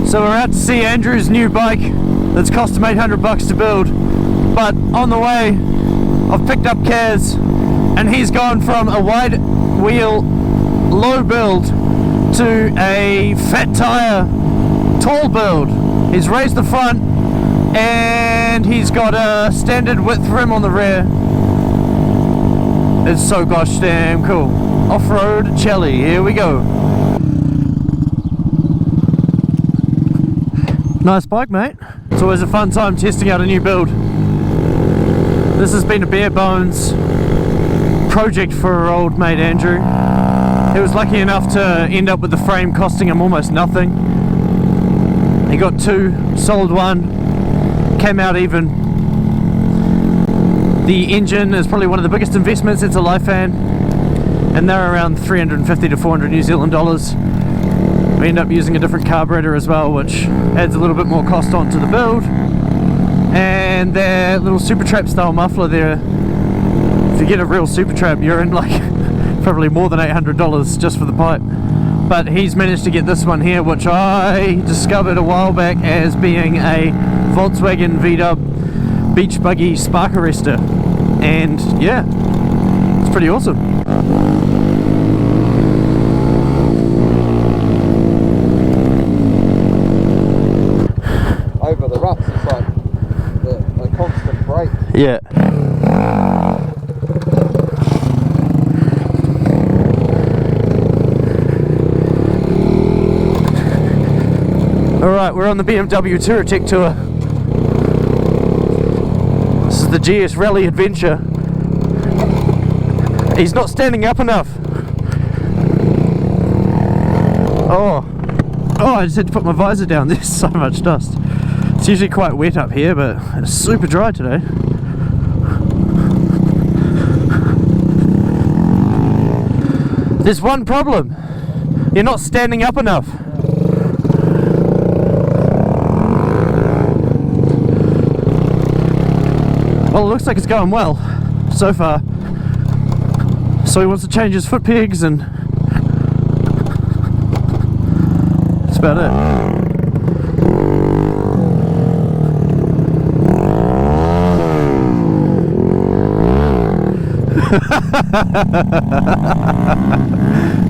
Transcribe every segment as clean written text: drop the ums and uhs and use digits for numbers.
So we're out to see Andrew's new bike that's cost him $800 to build, but on the way I've picked up Kass, and he's gone from a wide wheel low build to a fat tire tall build. He's raised the front and he's got a standard width rim on the rear. It's so gosh damn cool. Off-road Chelly, here we go. Nice bike, mate. It's always a fun time testing out a new build. This has been a bare bones project for our old mate Andrew. He was lucky enough to end up with the frame costing him almost nothing. He got two, sold one, came out even. The engine is probably one of the biggest investments. It's a Lifan, and they're around 350 to 400 New Zealand dollars. We end up using a different carburetor as well, which adds a little bit more cost onto the build. And their little Super Trap style muffler there, if you get a real Super Trap, you're in like probably more than $800 just for the pipe. But he's managed to get this one here, which I discovered a while back as being a Volkswagen VW beach buggy spark arrestor. And yeah, it's pretty awesome. Over the ruts, it's like a constant brake. Yeah. Alright, we're on the BMW Touratech tour. This is the GS Rally Adventure. He's not standing up enough. Oh, I just had to put my visor down. There's so much dust. It's usually quite wet up here, but it's super dry today. There's one problem. You're not standing up enough. Well, it looks like it's going well so far. So he wants to change his foot pegs, and that's about it.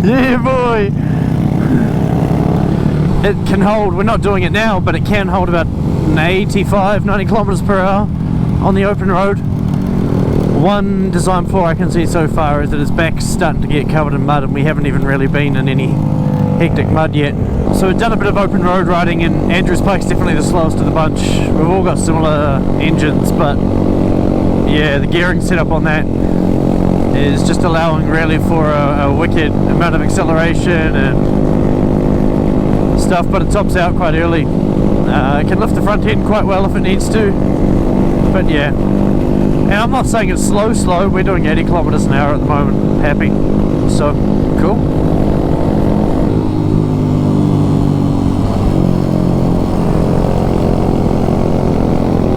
Yeah, boy. It can hold, we're not doing it now, but it can hold about 85, 90 kilometers per hour on the open road. One design flaw I can see so far is that his back's starting to get covered in mud, and we haven't even really been in any hectic mud yet. So we've done a bit of open road riding, and Andrew's bike's definitely the slowest of the bunch. We've all got similar engines, but yeah, the gearing setup on that is just allowing really for a wicked amount of acceleration and stuff, but it tops out quite early. It can lift the front end quite well if it needs to, but yeah. And I'm not saying it's slow, we're doing 80 kilometers an hour at the moment, happy, so cool.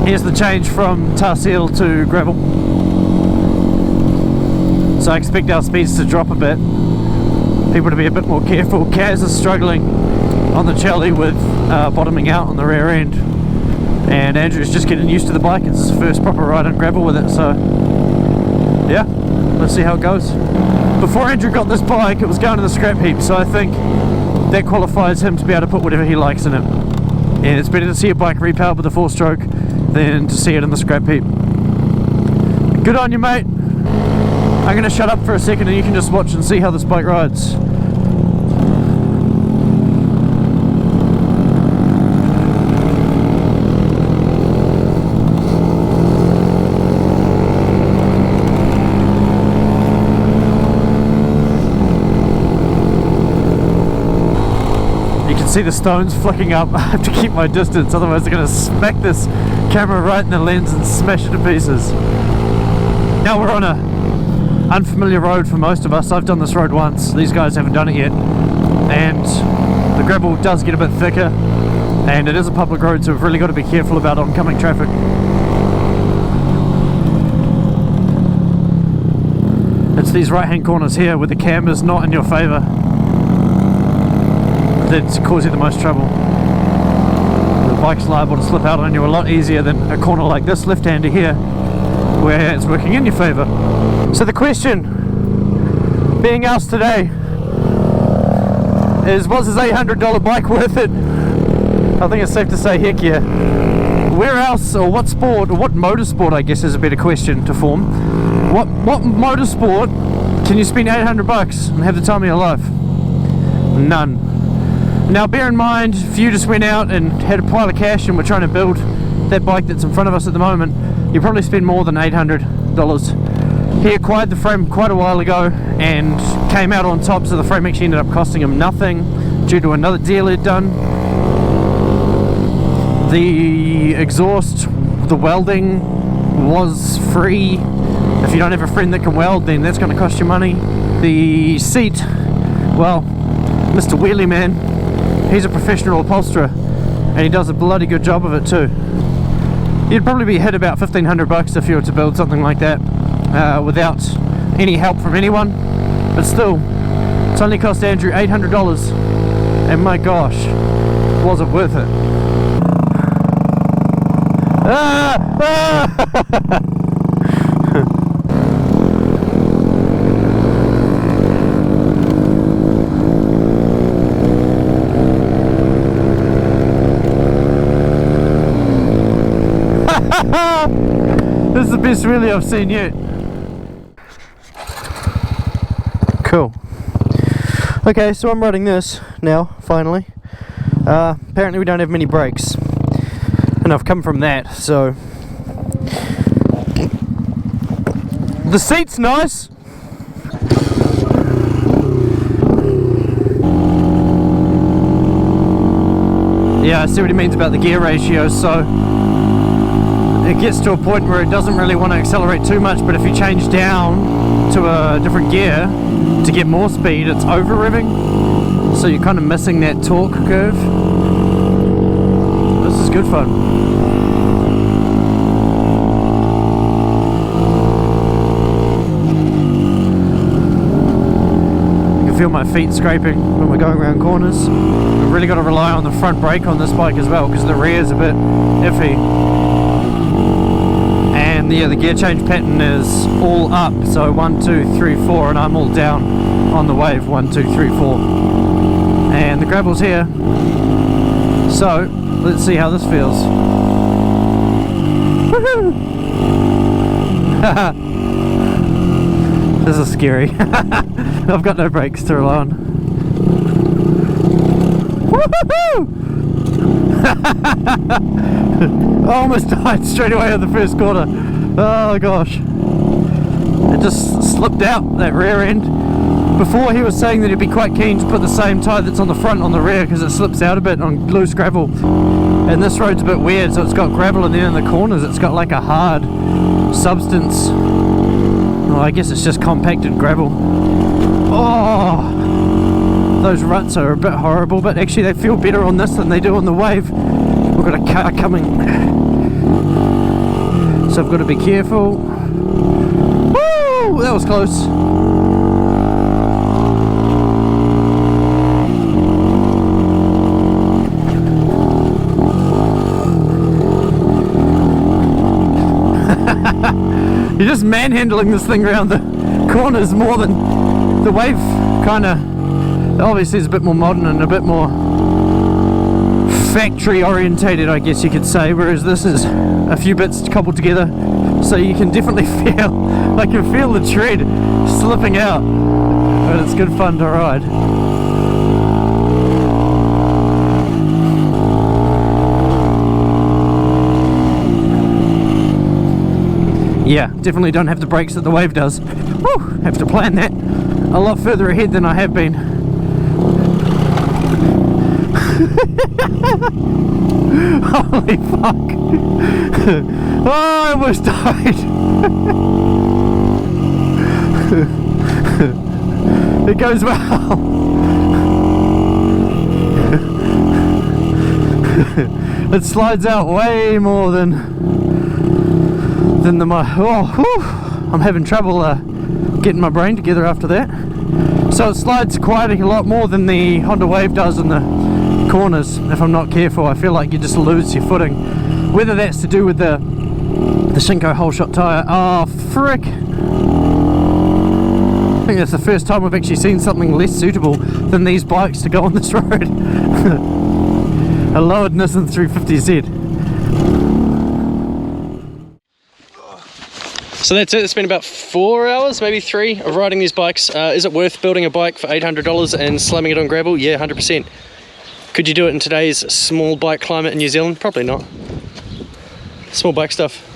Here's the change from tar seal to gravel. So I expect our speeds to drop a bit. People to be a bit more careful. Kass is struggling on the Chelly with bottoming out on the rear end. And Andrew's just getting used to the bike. It's his first proper ride on gravel with it. So yeah, let's see how it goes. Before Andrew got this bike, it was going to the scrap heap. So I think that qualifies him to be able to put whatever he likes in it. And it's better to see a bike repowered with a 4-stroke than to see it in the scrap heap. Good on you, mate. I'm going to shut up for a second and you can just watch and see how this bike rides. You can see the stones flicking up. I have to keep my distance, otherwise they're going to smack this camera right in the lens and smash it to pieces. Now we're on a unfamiliar road for most of us. I've done this road once, these guys haven't done it yet, and the gravel does get a bit thicker, and it is a public road, so we've really got to be careful about oncoming traffic. It's these right hand corners here where the camera's not in your favour that cause you the most trouble. bike's liable to slip out on you a lot easier than a corner like this left-hander here, where it's working in your favour. So the question being asked today is, was his $800 bike worth it? I think it's safe to say heck yeah. Where else, or what sport, or what motorsport, I guess is a better question to form. What motorsport can you spend $800 and have the time of your life? None. Now bear in mind, if you just went out and had a pile of cash and were trying to build that bike that's in front of us at the moment, you probably spend more than $800. He acquired the frame quite a while ago and came out on top, so the frame actually ended up costing him nothing due to another deal he'd done. The exhaust, the welding was free. If you don't have a friend that can weld, then that's going to cost you money. The seat, well, Mr. Wheelie Man, he's a professional upholsterer and he does a bloody good job of it too. You'd probably be hit about $1,500 if you were to build something like that without any help from anyone, but still, it's only cost Andrew $800, and my gosh, was it worth it? This is the best wheelie I've seen yet. Cool. Okay, so I'm riding this now, finally. Apparently we don't have many brakes, and I've come from that, so the seat's nice. Yeah, I see what he means about the gear ratio, so it gets to a point where it doesn't really want to accelerate too much, but if you change down to a different gear to get more speed, it's over revving, so you're kind of missing that torque curve. This is good fun. You can feel my feet scraping when we're going around corners. We've really got to rely on the front brake on this bike as well, because the rear is a bit iffy. And yeah, the gear change pattern is all up, so 1, 2, 3, 4, and I'm all down on the wave, 1, 2, 3, 4. And the gravel's here, so let's see how this feels. Woohoo! This is scary. I've got no brakes to rely on. Woohoo! I almost died straight away on the first corner. Oh gosh. It just slipped out, that rear end. Before he was saying that he'd be quite keen to put the same tyre that's on the front on the rear, because it slips out a bit on loose gravel. And this road's a bit weird, so it's got gravel, and then in the corners it's got like a hard substance. Well, I guess it's just compacted gravel. Oh, those ruts are a bit horrible, but actually they feel better on this than they do on the wave. We've got a car coming, so I've got to be careful. Woo! That was close. You're just manhandling this thing around the corners more than the wave. Kind of, obviously it's a bit more modern and a bit more factory orientated, I guess you could say, whereas this is a few bits cobbled together, so you can definitely feel, I can feel the tread slipping out, but it's good fun to ride. Yeah, definitely don't have the brakes that the wave does. Woo, have to plan that a lot further ahead than I have been. Holy fuck. Oh, I almost died. It goes well. It slides out way more than the I'm having trouble getting my brain together after that. So it slides quite a lot more than the Honda Wave does in the corners, if I'm not careful, I feel like you just lose your footing. Whether that's to do with the Shinko whole shot tyre. Oh frick! I think that's the first time I've actually seen something less suitable than these bikes to go on this road. A lowered Nissan 350Z. So that's it. It's been about 4 hours, maybe 3, of riding these bikes. Is it worth building a bike for $800 and slamming it on gravel? Yeah, 100%. Could you do it in today's small bike climate in New Zealand? Probably not. Small bike stuff.